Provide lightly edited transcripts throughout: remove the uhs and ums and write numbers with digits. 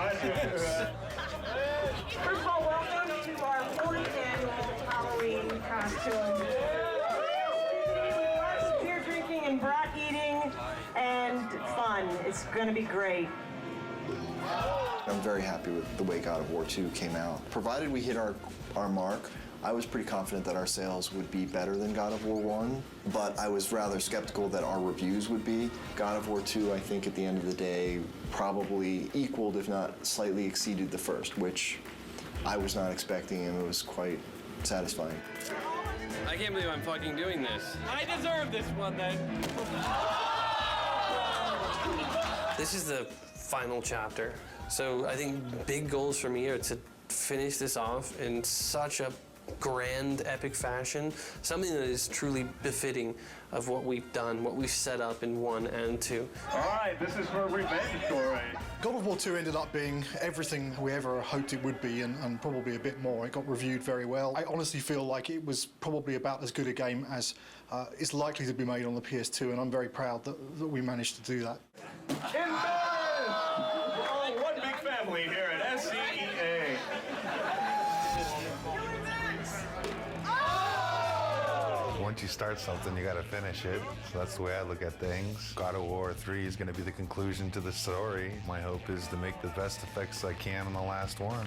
First of all, welcome to our 4th annual Halloween costume. Lots of beer drinking and brat eating and fun. It's going to be great. I'm very happy with the way God of War II came out. Provided we hit our mark, I was pretty confident that our sales would be better than God of War I, but I was rather skeptical that our reviews would be. God of War II, I think at the end of the day, probably equaled, if not slightly exceeded the first, which I was not expecting, and it was quite satisfying. I can't believe I'm fucking doing this. I deserve this one then. This is the final chapter. So I think big goals for me are to finish this off in such a grand, epic fashion, something that is truly befitting of what we've done, what we've set up in 1 and 2. All right, this is her revenge story. God of War II ended up being everything we ever hoped it would be, and probably a bit more. It got reviewed very well. I honestly feel like it was probably about as good a game as is likely to be made on the PS2, and I'm very proud that we managed to do that. We're all one big family here at SCEA. Once you start something, you gotta finish it. So that's the way I look at things. God of War III is gonna be the conclusion to the story. My hope is to make the best effects I can on the last one.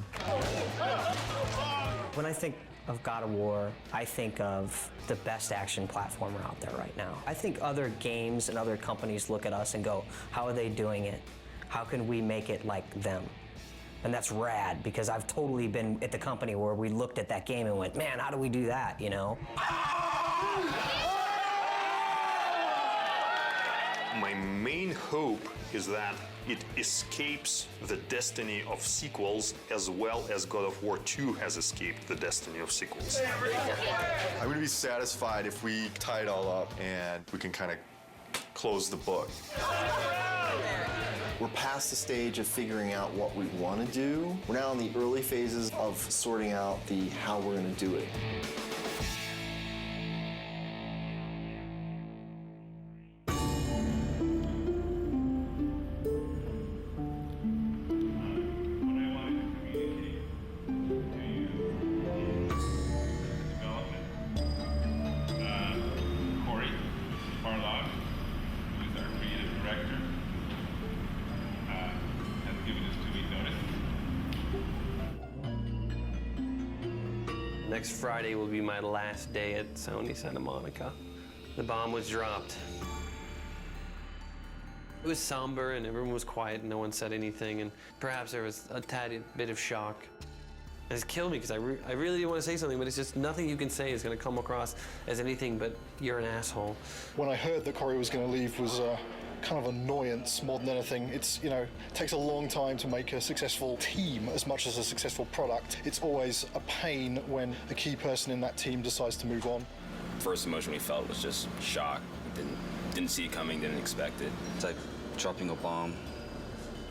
When I think of God of War, I think of the best action platformer out there right now. I think other games and other companies look at us and go, how are they doing it? How can we make it like them? And that's rad, because I've totally been at the company where we looked at that game and went, man, how do we do that, you know? My main hope is that it escapes the destiny of sequels as well as God of War II has escaped the destiny of sequels. I'm gonna be satisfied if we tie it all up and we can kind of close the book. We're past the stage of figuring out what we want to do. We're now in the early phases of sorting out the how we're going to do it. Next Friday will be my last day at Sony Santa Monica. The bomb was dropped. It was somber and everyone was quiet and no one said anything, and perhaps there was a tad bit of shock. It's killed me because I really didn't want to say something, but it's just nothing you can say is going to come across as anything but you're an asshole. When I heard that Corey was going to leave was kind of annoyance more than anything. It's, you know, it takes a long time to make a successful team as much as a successful product. It's always a pain when a key person in that team decides to move on. First emotion we felt was just shock. Didn't see it coming, didn't expect it. It's like dropping a bomb.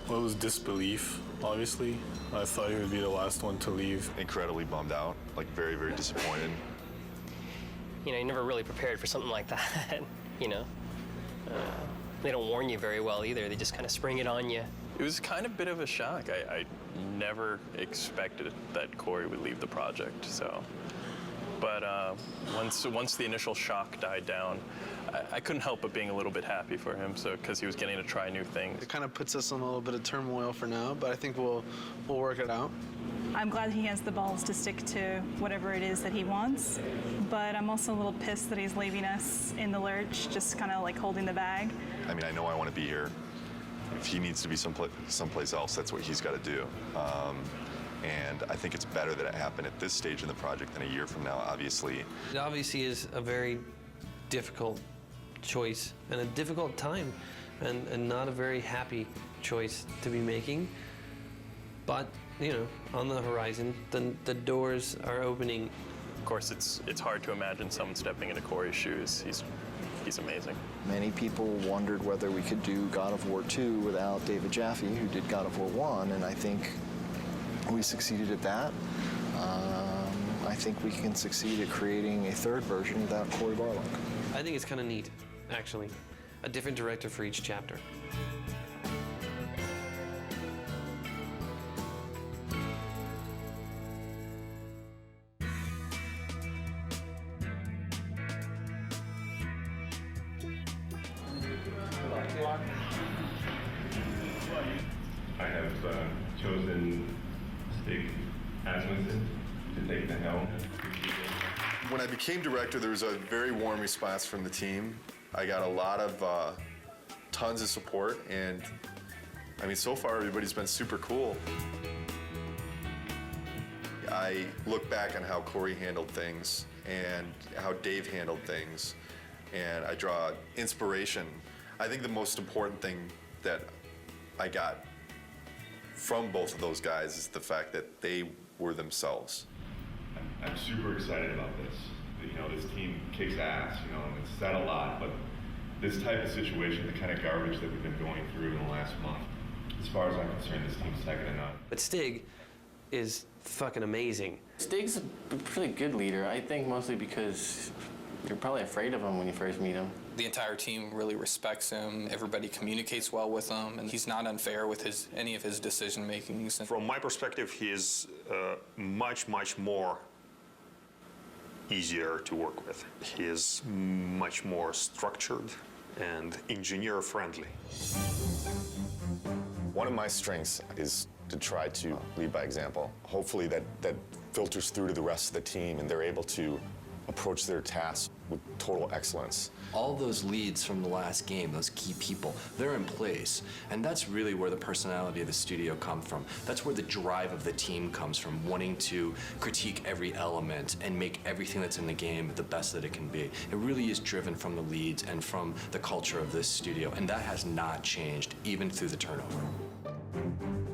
Well, it was disbelief, obviously. I thought he would be the last one to leave. Incredibly bummed out, like very, very disappointed. You know, you're never really prepared for something like that, you know. They don't warn you very well either. They just kind of spring it on you. It was kind of a bit of a shock. I never expected that Corey would leave the project, so. But once the initial shock died down, I couldn't help but being a little bit happy for him, so because he was getting to try new things. It kind of puts us in a little bit of turmoil for now, but I think we'll work it out. I'm glad he has the balls to stick to whatever it is that he wants, but I'm also a little pissed that he's leaving us in the lurch, just kind of like holding the bag. I mean, I know I want to be here. If he needs to be someplace else, that's what he's got to do. And I think it's better that it happened at this stage in the project than a year from now, obviously. It obviously is a very difficult choice and a difficult time and not a very happy choice to be making. But, you know, on the horizon, the doors are opening. Of course, it's hard to imagine someone stepping into Corey's shoes. He's amazing. Many people wondered whether we could do God of War II without David Jaffe, who did God of War I, and I think we succeeded at that. I think we can succeed at creating a third version without Cory Barlog. I think it's kind of neat, actually. A different director for each chapter. I have chosen Stig Asmussen to take the helm. When I became director, there was a very warm response from the team. I got a lot of tons of support, and I mean, so far everybody's been super cool. I look back on how Corey handled things and how Dave handled things, and I draw inspiration. I think the most important thing that I got from both of those guys is the fact that they were themselves. I'm super excited about this. You know, this team kicks ass, you know, and it's said a lot, but this type of situation, the kind of garbage that we've been going through in the last month, as far as I'm concerned, this team's second to none. But Stig is fucking amazing. Stig's a pretty good leader, I think mostly because you're probably afraid of him when you first meet him. The entire team really respects him. Everybody communicates well with him, and he's not unfair with any of his decision makings. From my perspective, he is much more easier to work with. He is much more structured and engineer friendly. One of my strengths is to try to lead by example. Hopefully that filters through to the rest of the team and they're able to approach their tasks with total excellence. All those leads from the last game, those key people, they're in place. And that's really where the personality of the studio comes from. That's where the drive of the team comes from, wanting to critique every element and make everything that's in the game the best that it can be. It really is driven from the leads and from the culture of this studio, and that has not changed, even through the turnover.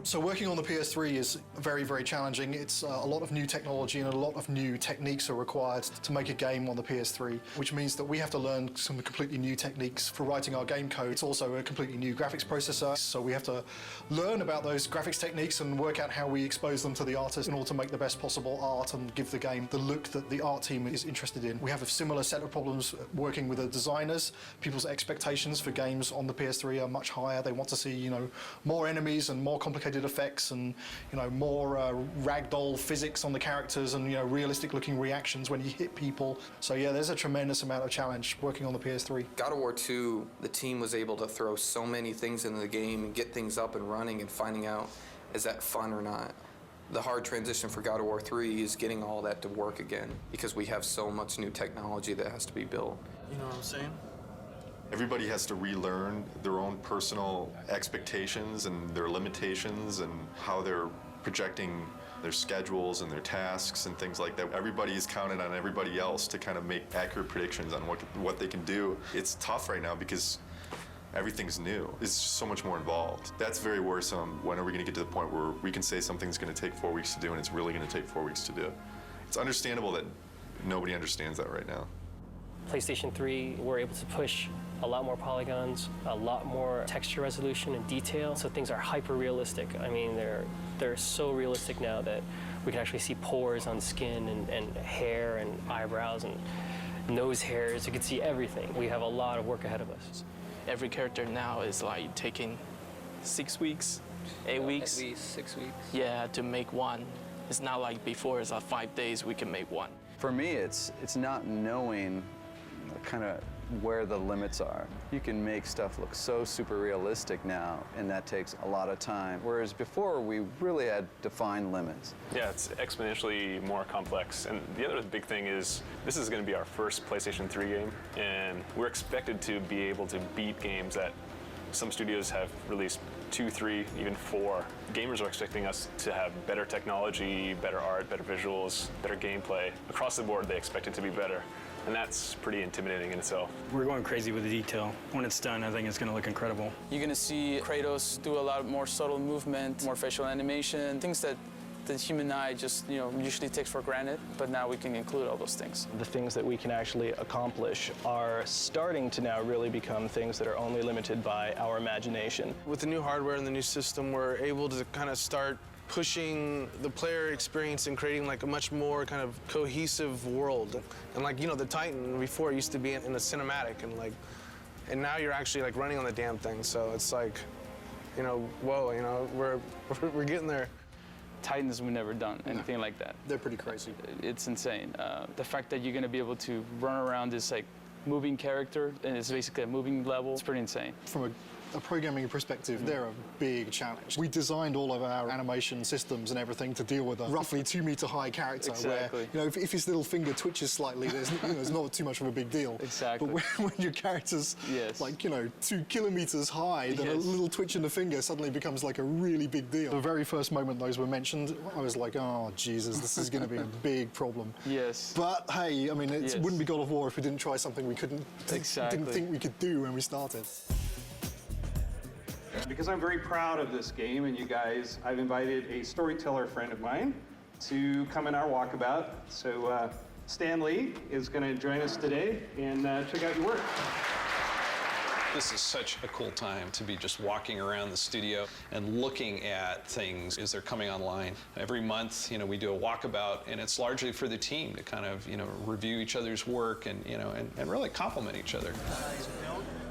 So working on the PS3 is very challenging. It's a lot of new technology and a lot of new techniques are required to make a game on the PS3, which means that we have to learn some completely new techniques for writing our game code. It's also a completely new graphics processor, so we have to learn about those graphics techniques and work out how we expose them to the artist in order to make the best possible art and give the game the look that the art team is interested in. We have a similar set of problems working with the designers. People's expectations for games on the PS3 are much higher. They want to see, you know, more enemies and more complicated effects and, you know, more ragdoll physics on the characters and, you know, realistic looking reactions when you hit people. So yeah, there's a tremendous amount of challenge working on the PS3. God of War II, the team was able to throw so many things into the game and get things up and running and finding out, is that fun or not? The hard transition for God of War III is getting all that to work again because we have so much new technology that has to be built. You know what I'm saying? Everybody has to relearn their own personal expectations and their limitations and how they're projecting their schedules and their tasks and things like that. Everybody is counted on everybody else to kind of make accurate predictions on what they can do. It's tough right now because everything's new. It's just so much more involved. That's very worrisome. When are we going to get to the point where we can say something's going to take 4 weeks to do and it's really going to take 4 weeks to do? It's understandable that nobody understands that right now. PlayStation 3, we're able to push a lot more polygons, a lot more texture resolution and detail, so things are hyper realistic. I mean, they're so realistic now that we can actually see pores on skin and hair and eyebrows and nose hairs. You can see everything. We have a lot of work ahead of us. Every character now is like taking 6 weeks, 8 weeks. At least 6 weeks. Yeah, to make one. It's not like before, it's like 5 days we can make one. For me, it's not knowing kind of where the limits are. You can make stuff look so super realistic now, and that takes a lot of time. Whereas before, we really had defined limits. Yeah, it's exponentially more complex. And the other big thing is this is going to be our first PlayStation 3 game, and we're expected to be able to beat games that some studios have released 2, 3, even 4. Gamers are expecting us to have better technology, better art, better visuals, better gameplay. Across the board, they expect it to be better. And that's pretty intimidating in itself. We're going crazy with the detail. When it's done, I think it's going to look incredible. You're going to see Kratos do a lot more subtle movement, more facial animation, things that the human eye just, usually takes for granted, but now we can include all those things. The things that we can actually accomplish are starting to now really become things that are only limited by our imagination. With the new hardware and the new system, we're able to kind of start pushing the player experience and creating like a much more kind of cohesive world. And like, the Titan before used to be in a cinematic and now you're actually like running on the damn thing. So it's like, whoa, we're getting there. Titans, we've never done anything like that. They're pretty crazy. It's insane. The fact that you're going to be able to run around this like moving character, and it's basically a moving level. It's pretty insane. From a programming perspective, they're a big challenge. We designed all of our animation systems and everything to deal with a roughly 2 meter high character Exactly. where, if his little finger twitches slightly, there's not too much of a big deal. Exactly. But when your character's like, 2 kilometers high, then a little twitch in the finger suddenly becomes like a really big deal. The very first moment those were mentioned, I was like, oh, Jesus, this is going to be a big problem. Yes. But hey, I mean, it wouldn't be God of War if we didn't try something we didn't think we could do when we started. Because I'm very proud of this game and you guys, I've invited a storyteller friend of mine to come in our walkabout. So Stan Lee is going to join us today and check out your work. This is such a cool time to be just walking around the studio and looking at things as they're coming online. Every month, we do a walkabout, and it's largely for the team to kind of, review each other's work and, and really compliment each other.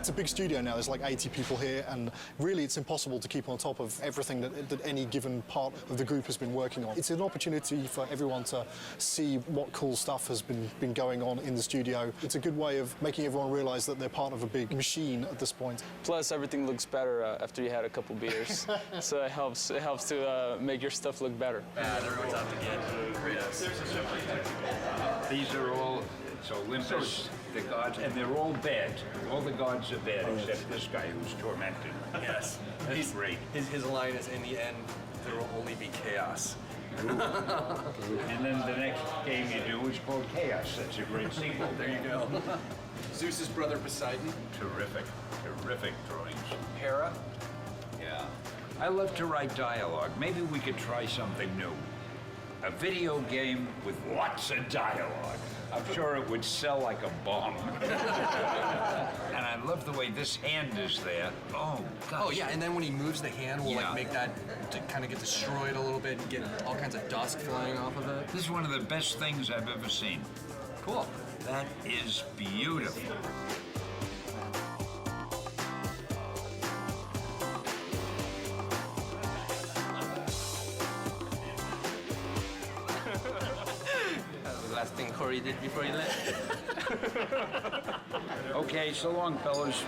It's a big studio now, there's like 80 people here, and really it's impossible to keep on top of everything that any given part of the group has been working on. It's an opportunity for everyone to see what cool stuff has been going on in the studio. It's a good way of making everyone realize that they're part of a big machine at this point. Plus, everything looks better after you had a couple beers. So it helps to make your stuff look better. Everyone's out to get Kratos. These are all, it's Olympus, the gods, and they're all bad. All the gods are bad, except this guy who's tormented. Yes. He's great. His line is, in the end, there will only be chaos. And then the next game you do is called Chaos. That's a great sequel. There you go. Zeus's brother Poseidon. Terrific, terrific drawings. Hera. Yeah. I love to write dialogue. Maybe we could try something new. A video game with lots of dialogue. I'm sure it would sell like a bomb. And I love the way this hand is there. Oh, gosh. Oh, yeah, and then when he moves the hand, we'll like make that to kind of get destroyed a little bit and get all kinds of dust flying off of it. This is one of the best things I've ever seen. Cool. That is beautiful. Last thing Corey did before he left. Okay, so long, fellas.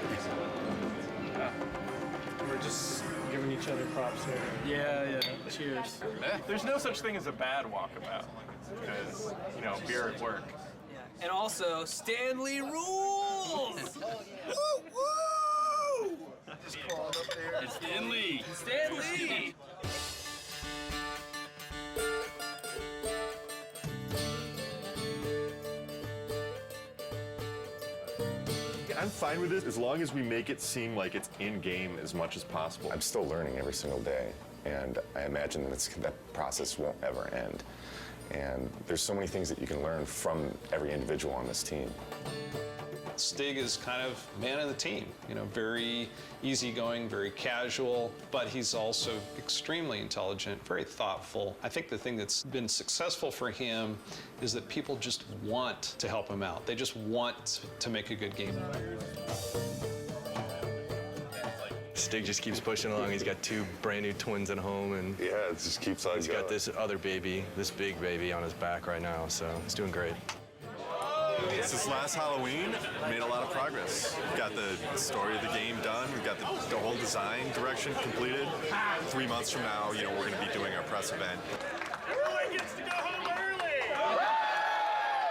We're just giving each other props here. Yeah. Cheers. There's no such thing as a bad walkabout because, beer at work. And also, Stanley rules! Woo, woo! Just crawled up there. It's Stanley. Stanley! I'm fine with it as long as we make it seem like it's in-game as much as possible. I'm still learning every single day, and I imagine that process won't ever end. And there's so many things that you can learn from every individual on this team. Stig is kind of man of the team, very easygoing, very casual, but he's also extremely intelligent, very thoughtful. I think the thing that's been successful for him is that people just want to help him out. They just want to make a good game. Stig just keeps pushing along. He's got 2 brand new twins at home, and yeah, it just keeps on He's got this other baby, this big baby on his back right now, so he's doing great. Since last Halloween, we made a lot of progress. We've got the story of the game done. We've got the whole design direction completed. 3 months from now, we're going to be doing our press event. Everyone gets to go home early!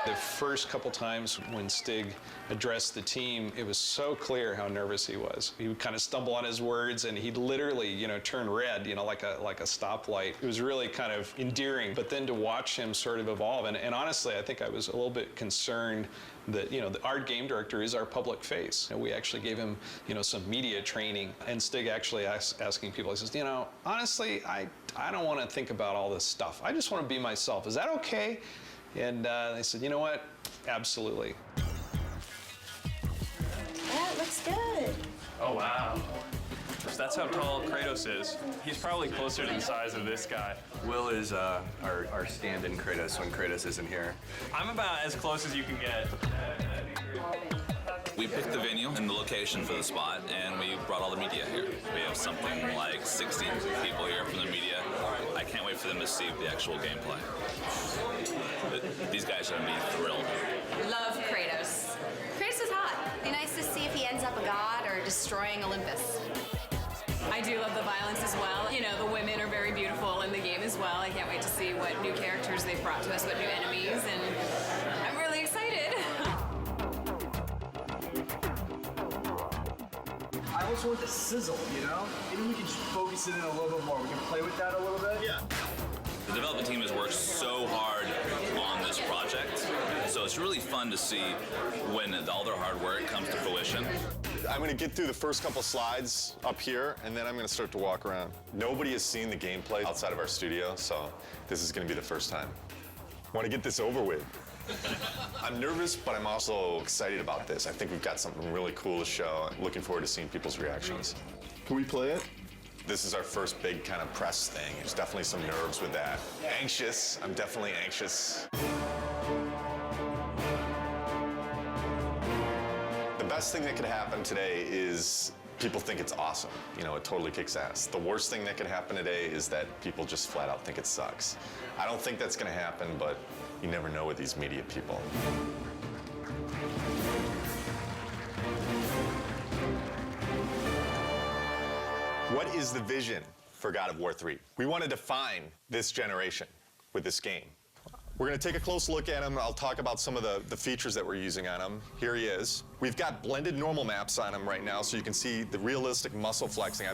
The first couple times when Stig addressed the team, it was so clear how nervous he was. He would kind of stumble on his words, and he'd literally, turn red, like a stoplight. It was really kind of endearing. But then to watch him sort of evolve, and honestly, I think I was a little bit concerned that, our game director is our public face. And we actually gave him, some media training. And Stig actually asking people, he says, honestly, I don't want to think about all this stuff. I just want to be myself. Is that okay? And they said, you know what? Absolutely. That looks good. Oh, wow. That's how tall Kratos is. He's probably closer to the size of this guy. Will is our stand-in Kratos when Kratos isn't here. I'm about as close as you can get. We picked the venue and the location for the spot, and we brought all the media here. We have something like 60 people here from the media. I can't wait for them to see the actual gameplay. These guys are going to be thrilled. Love Kratos. Kratos is hot. to see if he ends up a god or destroying Olympus. I do love the violence as well. You know, the women are very beautiful in the game as well. I can't wait to see what new characters they've brought to us, what new enemies, and I'm really excited. I also want the sizzle, you know? Maybe we can just focus it in a little bit more. We can play with that a little bit. Yeah. The development team has worked so hard on this project, so it's really fun to see when all their hard work comes to fruition. I'm going to get through the first couple slides up here, and then I'm going to start to walk around. Nobody has seen the gameplay outside of our studio, so this is going to be the first time. I want to get this over with. I'm nervous, but I'm also excited about this. I think we've got something really cool to show. I'm looking forward to seeing people's reactions. Can we play it? This is our first big kind of press thing. There's definitely some nerves with that. Anxious. I'm definitely anxious. The best thing that could happen today is people think it's awesome. You know, it totally kicks ass. The worst thing that could happen today is that people just flat out think it sucks. I don't think that's going to happen, but you never know with these media people. What is the vision for God of War III? We want to define this generation with this game. We're going to take a close look at him. I'll talk about some of the features that we're using on him. Here he is. We've got blended normal maps on him right now, so you can see the realistic muscle flexing.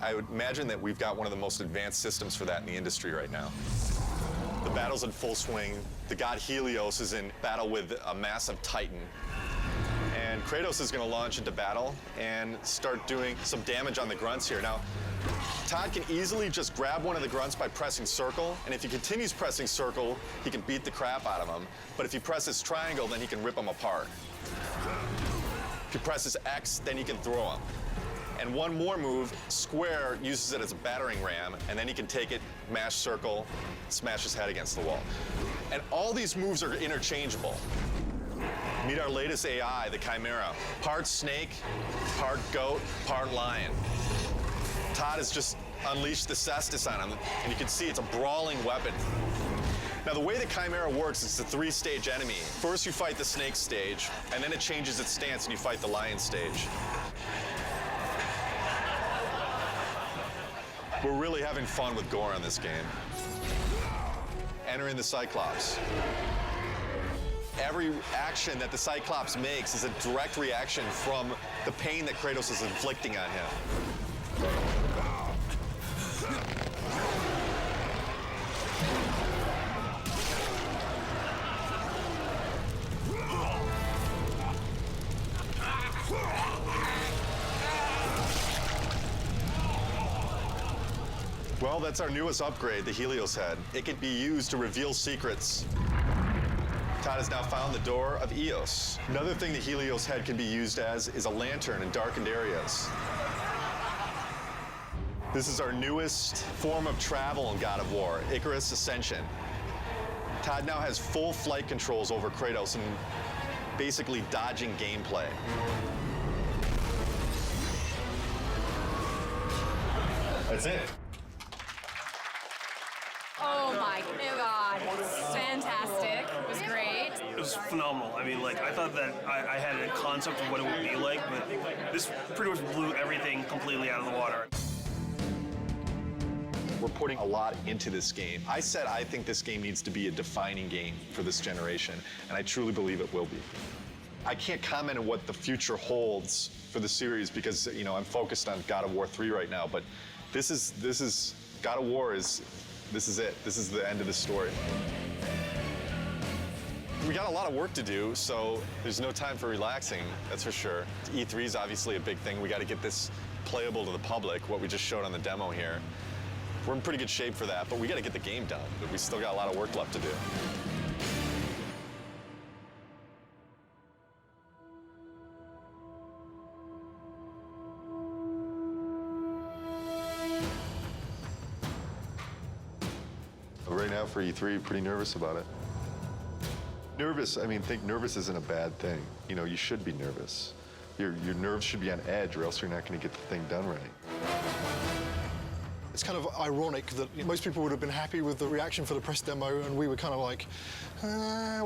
I would imagine that we've got one of the most advanced systems for that in the industry right now. The battle's in full swing. The god Helios is in battle with a massive Titan. And Kratos is going to launch into battle and start doing some damage on the grunts here. Now, Todd can easily just grab one of the grunts by pressing circle, and if he continues pressing circle, he can beat the crap out of him. But if he presses triangle, then he can rip them apart. If he presses X, then he can throw them. And one more move, square, uses it as a battering ram, and then he can take it, mash circle, smash his head against the wall. And all these moves are interchangeable. Meet our latest AI, the Chimera. Part snake, part goat, part lion. Todd has just unleashed the cestus on him, and you can see it's a brawling weapon. Now, the way the Chimera works is it's a 3-stage enemy. First, you fight the snake stage, and then it changes its stance, and you fight the lion stage. We're really having fun with gore on this game. Entering the Cyclops. Every action that the Cyclops makes is a direct reaction from the pain that Kratos is inflicting on him. Well, that's our newest upgrade, the Helios head. It can be used to reveal secrets. Todd has now found the door of Eos. Another thing the Helios head can be used as is a lantern in darkened areas. This is our newest form of travel in God of War, Icarus Ascension. Todd now has full flight controls over Kratos and basically dodging gameplay. That's it. Oh my God, fantastic. It was great. It was phenomenal. I mean, like, I thought that I had a concept of what it would be like, but this pretty much blew everything completely out of the water. We're putting a lot into this game. I said I think this game needs to be a defining game for this generation, and I truly believe it will be. I can't comment on what the future holds for the series because, you know, I'm focused on God of War III right now, but this is God of War is, this is it. This is the end of the story. We got a lot of work to do, so there's no time for relaxing, that's for sure. E3 is obviously a big thing. We got to get this playable to the public, what we just showed on the demo here. We're in pretty good shape for that, but we got to get the game done. We still got a lot of work left to do. Right now for E3, pretty nervous about it. Nervous, I mean, think nervous isn't a bad thing. You know, you should be nervous. Your nerves should be on edge or else you're not going to get the thing done right. It's kind of ironic that most people would have been happy with the reaction for the press demo, and we were kind of like,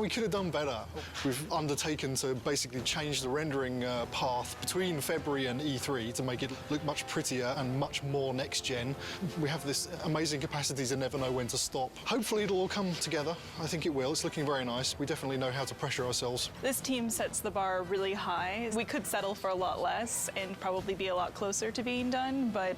we could have done better. We've undertaken to basically change the rendering path between February and E3 to make it look much prettier and much more next-gen. We have this amazing capacity to never know when to stop. Hopefully it'll all come together. I think it will. It's looking very nice. We definitely know how to pressure ourselves. This team sets the bar really high. We could settle for a lot less and probably be a lot closer to being done, but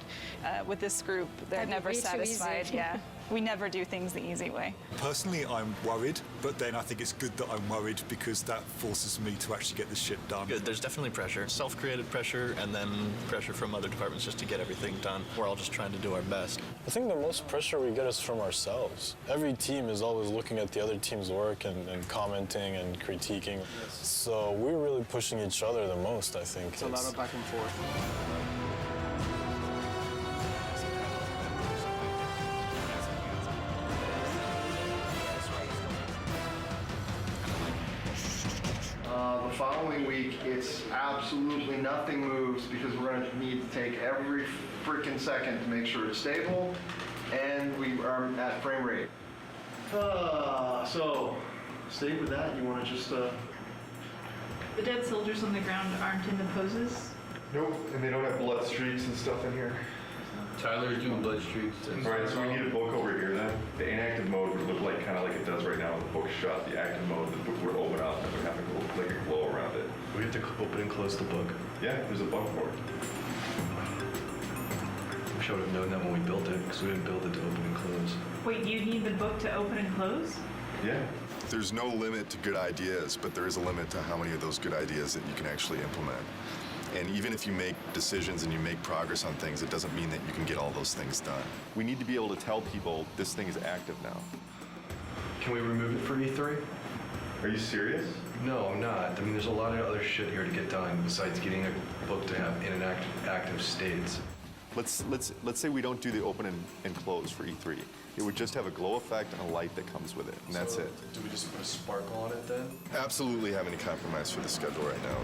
with this group, they're That'd be never way too satisfied. easy. Yeah, we never do things the easy way. Personally, I'm worried, but then I think it's good that I'm worried because that forces me to actually get this shit done. Good. There's definitely pressure, self-created pressure, and then pressure from other departments just to get everything done. We're all just trying to do our best. I think the most pressure we get is from ourselves. Every team is always looking at the other team's work and commenting and critiquing. So we're really pushing each other the most, I think. It's a lot of back and forth. The following week, it's absolutely nothing moves because we're going to need to take every freaking second to make sure it's stable and we are at frame rate. So, stay with that. You want to just... The dead soldiers on the ground aren't in the poses? Nope, and they don't have blood streaks and stuff in here. Tyler's doing blood streaks. Alright, so we need a book over here then. The inactive mode would look like kind of like it does right now with the book shut. The active mode, the book would open up and it would have like a glow around it. We have to open and close the book. Yeah, there's a book for it. We should have known that when we built it, because we didn't build it to open and close. Wait, you need the book to open and close? Yeah. There's no limit to good ideas, but there is a limit to how many of those good ideas that you can actually implement. And even if you make decisions and you make progress on things, it doesn't mean that you can get all those things done. We need to be able to tell people this thing is active now. Can we remove it for E3? Are you serious? No, I'm not. I mean, there's a lot of other shit here to get done besides getting a book to have in and active states. Let's say we don't do the open and close for E3. It would just have a glow effect and a light that comes with it, and that's it. Do we just put a sparkle on it then? Absolutely have any compromise for the schedule right now.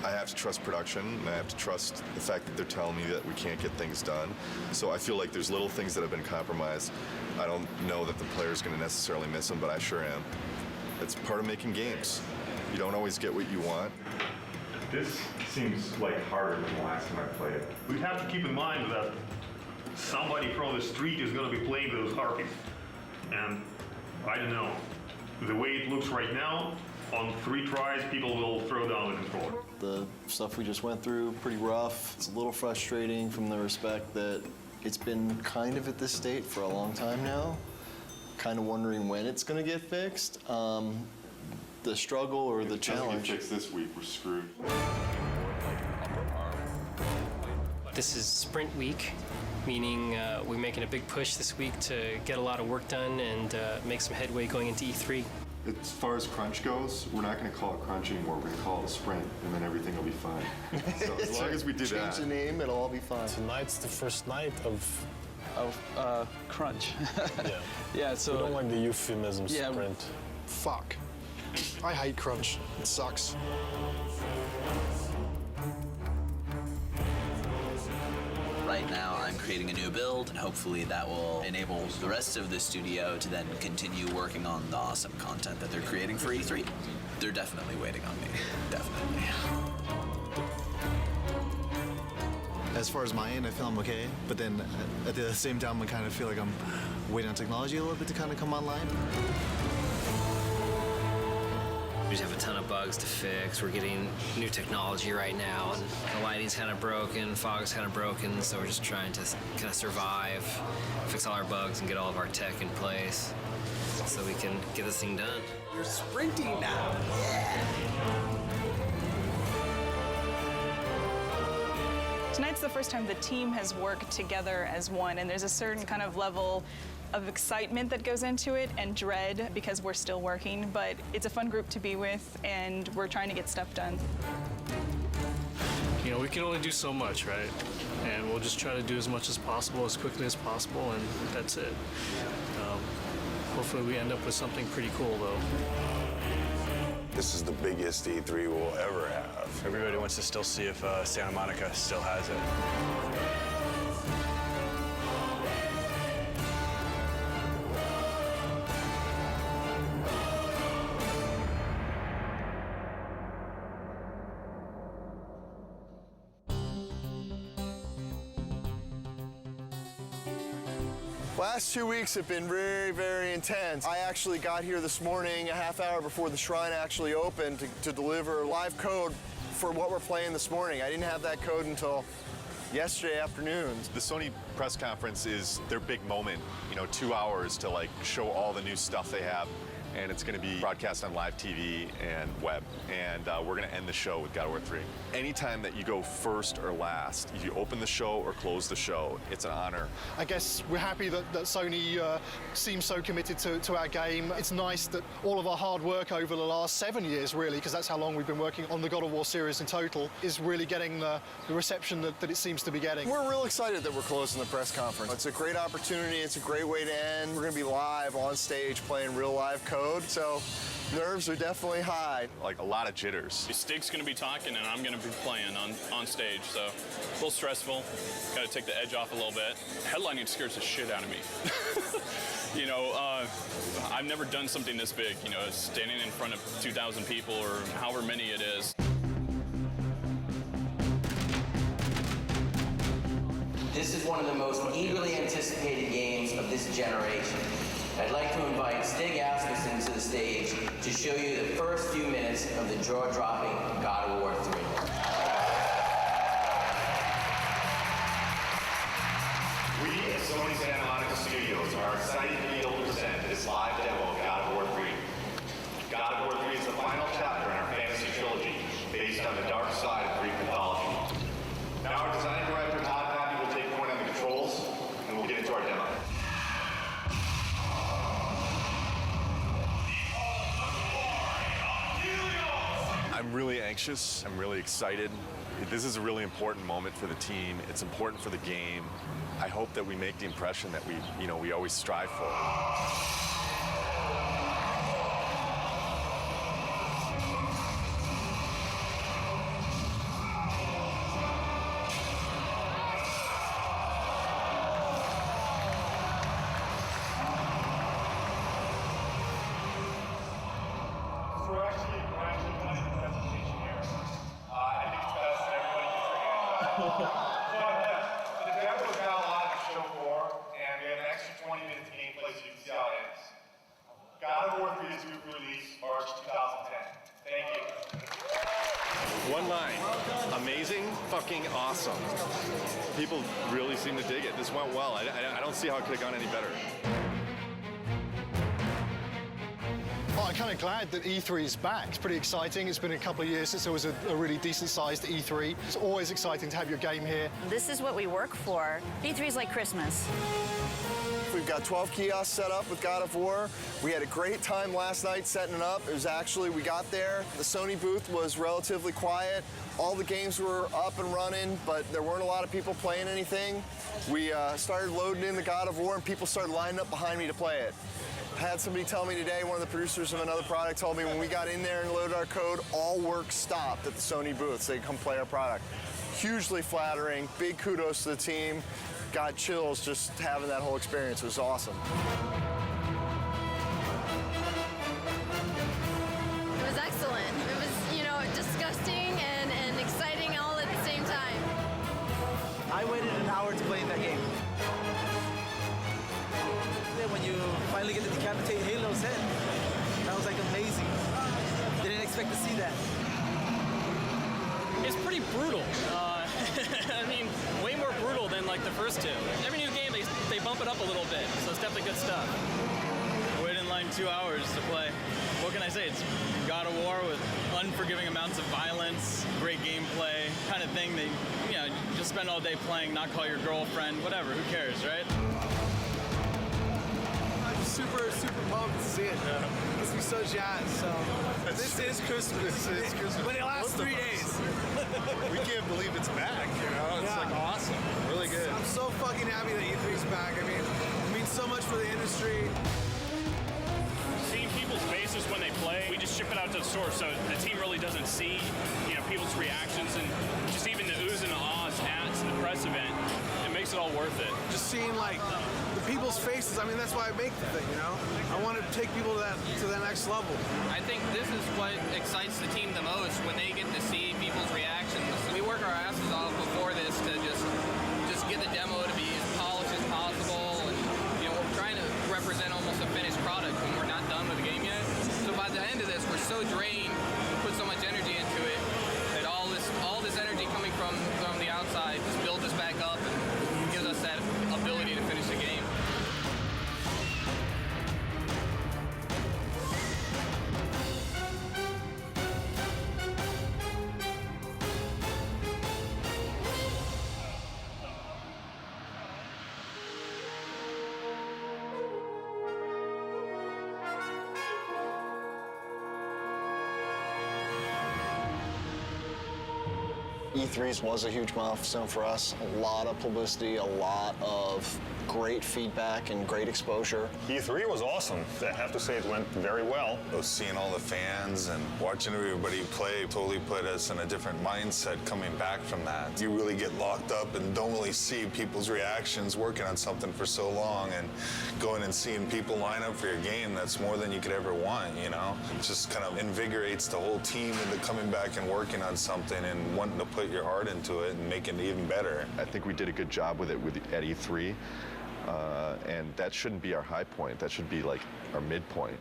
I have to trust production, and I have to trust the fact that they're telling me that we can't get things done. So I feel like there's little things that have been compromised. I don't know that the player's going to necessarily miss them, but I sure am. It's part of making games. You don't always get what you want. This seems like harder than the last time I played it. We have to keep in mind that somebody from the street is going to be playing those harpies. And I don't know, the way it looks right now, on 3 tries, people will throw down the controller. The stuff we just went through, pretty rough. It's a little frustrating from the respect that it's been kind of at this state for a long time now. Kind of wondering when it's going to get fixed. The struggle or the challenge. If it gets fixed this week, we're screwed. This is sprint week, meaning we're making a big push this week to get a lot of work done and make some headway going into E3. As far as crunch goes, we're not going to call it crunch anymore. We're going to call it a sprint, and then everything will be fine. So as long as we do that. Change the name, it'll all be fine. Tonight's the first night of crunch. Yeah. Yeah, so... We don't like the euphemism sprint. Fuck. I hate crunch. It sucks. Right now, I'm creating a new build, and hopefully that will enable the rest of the studio to then continue working on the awesome content that they're creating for E3. They're definitely waiting on me. Definitely. As far as my end, I feel I'm okay, but then at the same time, I kind of feel like I'm waiting on technology a little bit to kind of come online. We just have a ton of bugs to fix. We're getting new technology right now, and the lighting's kind of broken, fog's kind of broken, so we're just trying to kind of survive, fix all our bugs, and get all of our tech in place so we can get this thing done. You're sprinting now. Yeah. Tonight's the first time the team has worked together as one, and there's a certain kind of level of excitement that goes into it and dread because we're still working, but it's a fun group to be with, and we're trying to get stuff done. You know, we can only do so much, right? And we'll just try to do as much as possible, as quickly as possible, and that's it. Hopefully we end up with something pretty cool, though. This is the biggest E3 we'll ever have. Everybody wants to still see if Santa Monica still has it. Last 2 weeks have been very, very intense. I actually got here this morning a half hour before the shrine actually opened to deliver live code for what we're playing this morning. I didn't have that code until yesterday afternoon. The Sony press conference is their big moment, 2 hours to like show all the new stuff they have. And it's going to be broadcast on live TV and web. And we're going to end the show with God of War 3. Anytime that you go first or last, if you open the show or close the show, it's an honor. I guess we're happy that Sony seems so committed to our game. It's nice that all of our hard work over the last 7 years, really, because that's how long we've been working on the God of War series in total, is really getting the reception that it seems to be getting. We're real excited that we're closing the press conference. It's a great opportunity. It's a great way to end. We're going to be live on stage playing real live code. So nerves are definitely high. Like a lot of jitters. Stig's going to be talking and I'm going to be playing on stage, so a little stressful. Got to take the edge off a little bit. Headlining scares the shit out of me. I've never done something this big, standing in front of 2,000 people or however many it is. This is one of the most eagerly anticipated games of this generation. I'd like to invite Stig Asmussen to the stage to show you the first few minutes of the jaw-dropping God of War 3. We at Sony Santa Monica Studios are excited to be able to present this live demo of God of War 3. God of War 3 is the final chapter in our fantasy trilogy, based on the dark side of Greek mythology. Now our design director, Todd Pappy, will take point on the controls, and we'll get into our demo. I'm really anxious. I'm really excited. This is a really important moment for the team. It's important for the game. I hope that we make the impression that we always strive for. The demo's got a lot to show for, and we have an extra 20 minutes of gameplay so you can see how it ends. God of War 3 is due for release March 2010. Thank you. One line. Amazing, fucking awesome. People really seem to dig it. This went well. I don't see how it could have gone any better. Well, I'm kind of glad that E3 is back. It's pretty exciting. It's been a couple of years since there was a really decent-sized E3. It's always exciting to have your game here. This is what we work for. E3 is like Christmas. We've got 12 kiosks set up with God of War. We had a great time last night setting it up. It was actually, we got there, the Sony booth was relatively quiet. All the games were up and running, but there weren't a lot of people playing anything. We started loading in the God of War, and people started lining up behind me to play it. I had somebody tell me today, one of the producers of another product told me when we got in there and loaded our code, all work stopped at the Sony booth so they could come play our product. Hugely flattering, big kudos to the team. Got chills just having that whole experience. It was awesome. It was excellent. It was, disgusting and exciting all at the same time. I waited an hour to play in that game. When you finally get to decapitate Halo's head, that was like amazing. Didn't expect to see that. It's pretty brutal. I mean, way more brutal than like the first two. Every new game, they bump it up a little bit, so it's definitely good stuff. I waited in line 2 hours to play. What can I say? It's God of War with unforgiving amounts of violence, great gameplay, kind of thing that, you just spend all day playing, not call your girlfriend, whatever, who cares, right? Super pumped to see it. Makes me so jazzed. So this is Christmas. This is Christmas. But it lasts 3 days. We can't believe it's back, It's like awesome. Really good. I'm so fucking happy that E3's back. I mean, it means so much for the industry. Seeing people's faces when they play, we just ship it out to the store, so the team really doesn't see, people's reactions and just even the oohs and ahs at the press event. It makes it all worth it. Just seeing the people's faces. I mean, that's why I make the thing. I want to take people to that next level. I think this is what excites the team the most when they get to see people's reactions. We work our asses off before this to just get the demo to be as polished as possible, and so drained, put so much energy into it, that all this energy coming from the outside just builds us back up and gives us that ability to finish the game. E3's was a huge milestone for us. A lot of publicity, a lot of great feedback and great exposure. E3 was awesome. I have to say it went very well. Seeing all the fans and watching everybody play totally put us in a different mindset coming back from that. You really get locked up and don't really see people's reactions working on something for so long, and going and seeing people line up for your game, that's more than you could ever want, you know? It just kind of invigorates the whole team into coming back and working on something and wanting to put your heart into it and make it even better. I think we did a good job with it at E3. And that shouldn't be our high point. That should be like our midpoint.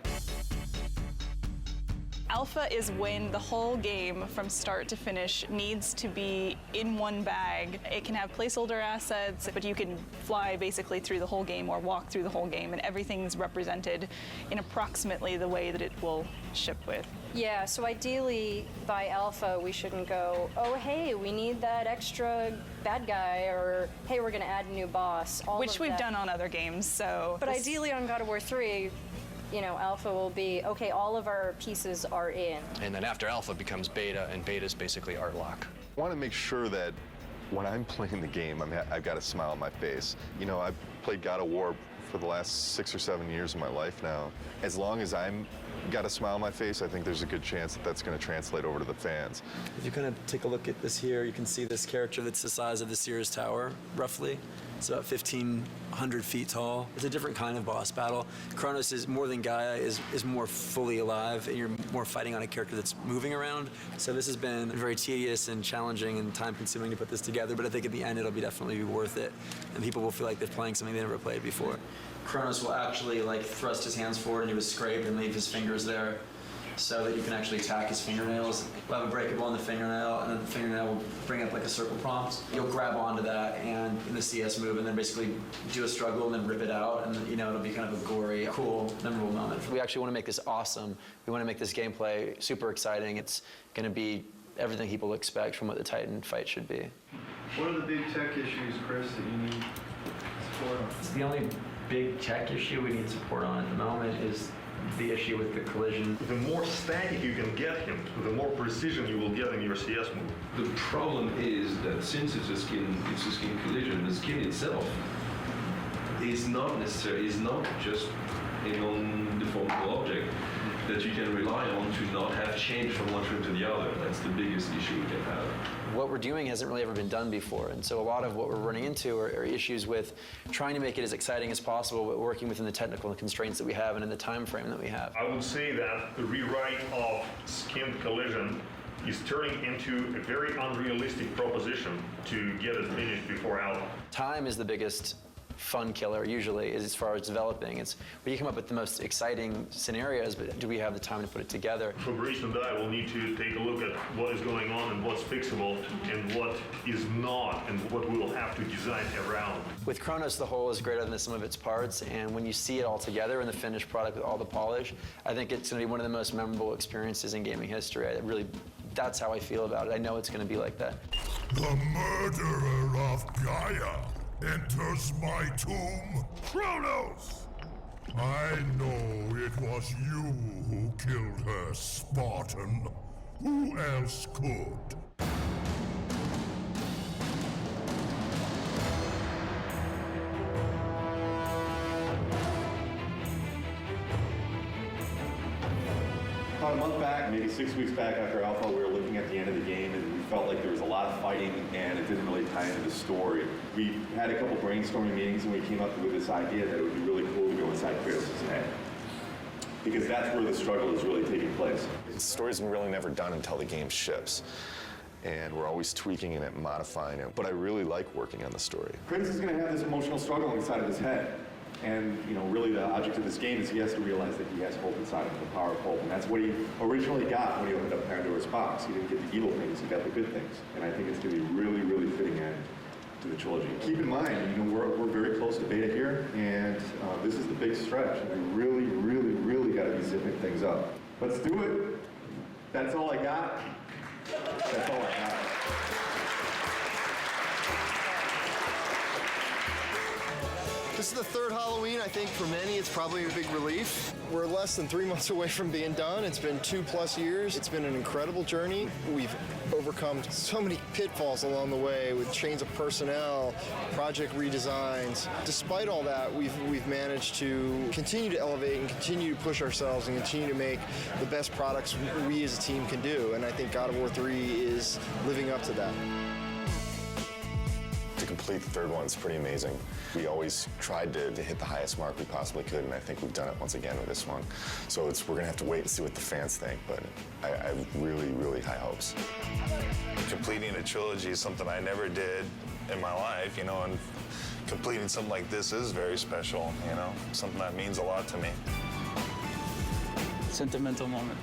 Alpha is when the whole game from start to finish needs to be in one bag. It can have placeholder assets, but you can fly basically through the whole game or walk through the whole game, and everything's represented in approximately the way that it will ship with. Yeah, so ideally by Alpha we shouldn't go, oh hey, we need that extra bad guy, or hey, we're gonna add a new boss. Which we've done on other games, so. But ideally on God of War 3, you know, Alpha will be, okay, all of our pieces are in. And then after Alpha becomes Beta, and Beta is basically art lock. I want to make sure that when I'm playing the game, I've got a smile on my face. You know, I've played God of War for the last 6 or 7 years of my life now. As long as I'm got a smile on my face, I think there's a good chance that that's going to translate over to the fans. If you kind of take a look at this here, you can see this character that's the size of the Sears Tower, roughly. It's about 1,500 feet tall. It's a different kind of boss battle. Kronos is more than Gaia, is more fully alive, and you're more fighting on a character that's moving around. So this has been very tedious and challenging and time-consuming to put this together, but I think at the end it'll definitely be worth it, and people will feel like they're playing something they never played before. Kronos will actually thrust his hands forward into his scrape and leave his fingers there, so that you can actually attack his fingernails. We'll have a breakable on the fingernail, and then the fingernail will bring up a circle prompt. You'll grab onto that and in the CS move, and then basically do a struggle and then rip it out, and it'll be kind of a gory, cool, memorable moment. We actually want to make this awesome. We want to make this gameplay super exciting. It's going to be everything people expect from what the Titan fight should be. What are the big tech issues, Chris, that you need support on? The only big tech issue we need support on at the moment is the issue with the collision. The more static you can get him, the more precision you will get in your CS move. The problem is that since it's a skin collision, the skin itself is not just a non-deformable object that you can rely on to not have change from one frame to the other. That's the biggest issue we can have. What we're doing hasn't really ever been done before, and so a lot of what we're running into are issues with trying to make it as exciting as possible, but working within the technical constraints that we have and in the time frame that we have. I would say that the rewrite of skinned collision is turning into a very unrealistic proposition to get it finished before Alpha. Time is the biggest fun killer usually, is as far as developing. It's where you come up with the most exciting scenarios, but do we have the time to put it together? Fabrice and I will need to take a look at what is going on and what's fixable and what is not, and what we will have to design around. With Kronos, the whole is greater than the sum of its parts, and when you see it all together in the finished product with all the polish, I think it's going to be one of the most memorable experiences in gaming history. That's how I feel about it. I know it's going to be like that. The murderer of Gaia enters my tomb. Kronos! I know it was you who killed her, Spartan. Who else could? About a month back, maybe 6 weeks back after Alpha, we were looking at the end of the game and we felt like there was a lot of fighting and it didn't really tie into the story. We had a couple brainstorming meetings and we came up with this idea that it would be really cool to go inside Kratos' head. Because that's where the struggle is really taking place. The story's really never done until the game ships. And we're always tweaking it and modifying it. But I really like working on the story. Kratos is going to have this emotional struggle inside of his head. And really the object of this game is he has to realize that he has hope inside of him, the power of hope. And that's what he originally got when he opened up Pandora's box. He didn't get the evil things, he got the good things. And I think it's going to be a really, really fitting end to the trilogy. Keep in mind, we're very close to beta here, and this is the big stretch. And we really, really, really got to be zipping things up. Let's do it. That's all I got. That's all I got. This is the third Halloween. I think for many it's probably a big relief. We're less than 3 months away from being done. It's been 2+ years. It's been an incredible journey. We've overcome so many pitfalls along the way with change of personnel, project redesigns. Despite all that, we've managed to continue to elevate and continue to push ourselves and continue to make the best products we as a team can do. And I think God of War 3 is living up to that. To complete the third one is pretty amazing. We always tried to hit the highest mark we possibly could, and I think we've done it once again with this one. So we're gonna have to wait and see what the fans think, but I have really, really high hopes. Completing a trilogy is something I never did in my life, and completing something like this is very special, something that means a lot to me. Sentimental moment.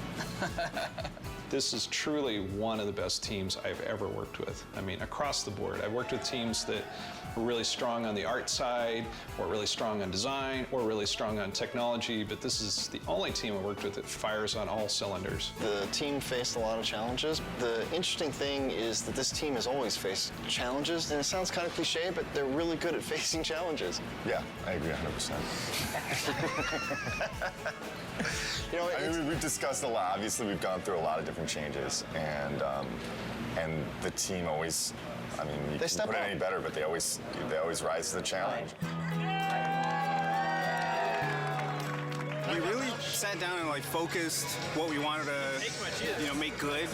This is truly one of the best teams I've ever worked with. I mean, across the board. I've worked with teams that were really strong on the art side, or really strong on design, or really strong on technology, but this is the only team I worked with that fires on all cylinders. The team faced a lot of challenges. The interesting thing is that this team has always faced challenges, and it sounds kind of cliche, but they're really good at facing challenges. Yeah, I agree 100%. We've discussed a lot. Obviously, we've gone through a lot of different changes, and the team always, you can't put it any better, but they always rise to the challenge. We really sat down and focused what we wanted to, make good,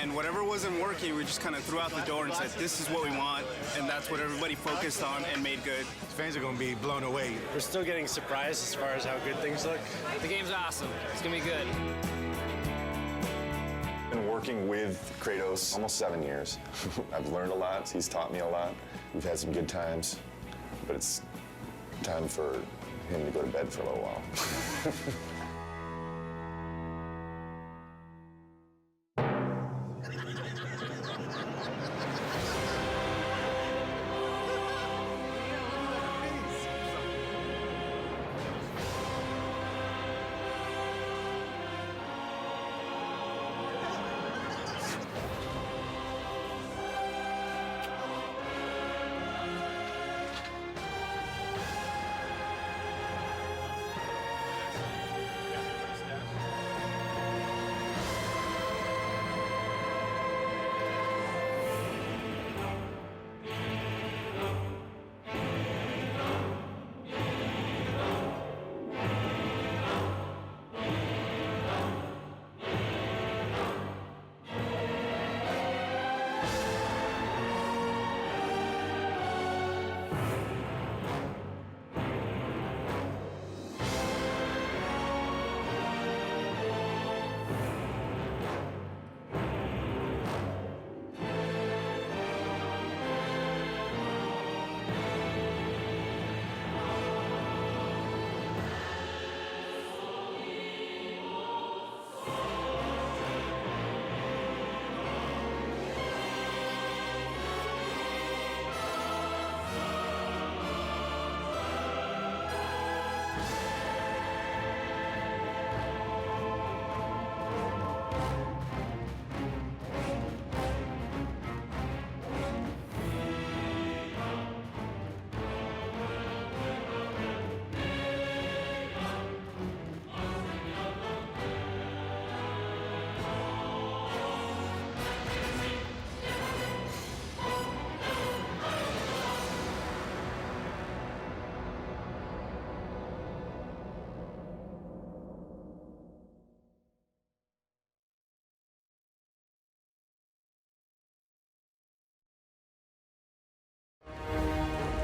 and whatever wasn't working, we just kind of threw out the door and said, this is what we want, and that's what everybody focused on and made good. Fans are going to be blown away. We're still getting surprised as far as how good things look. The game's awesome. It's going to be good. I've been working with Kratos almost 7 years. I've learned a lot. He's taught me a lot. We've had some good times, but it's time for him to go to bed for a little while.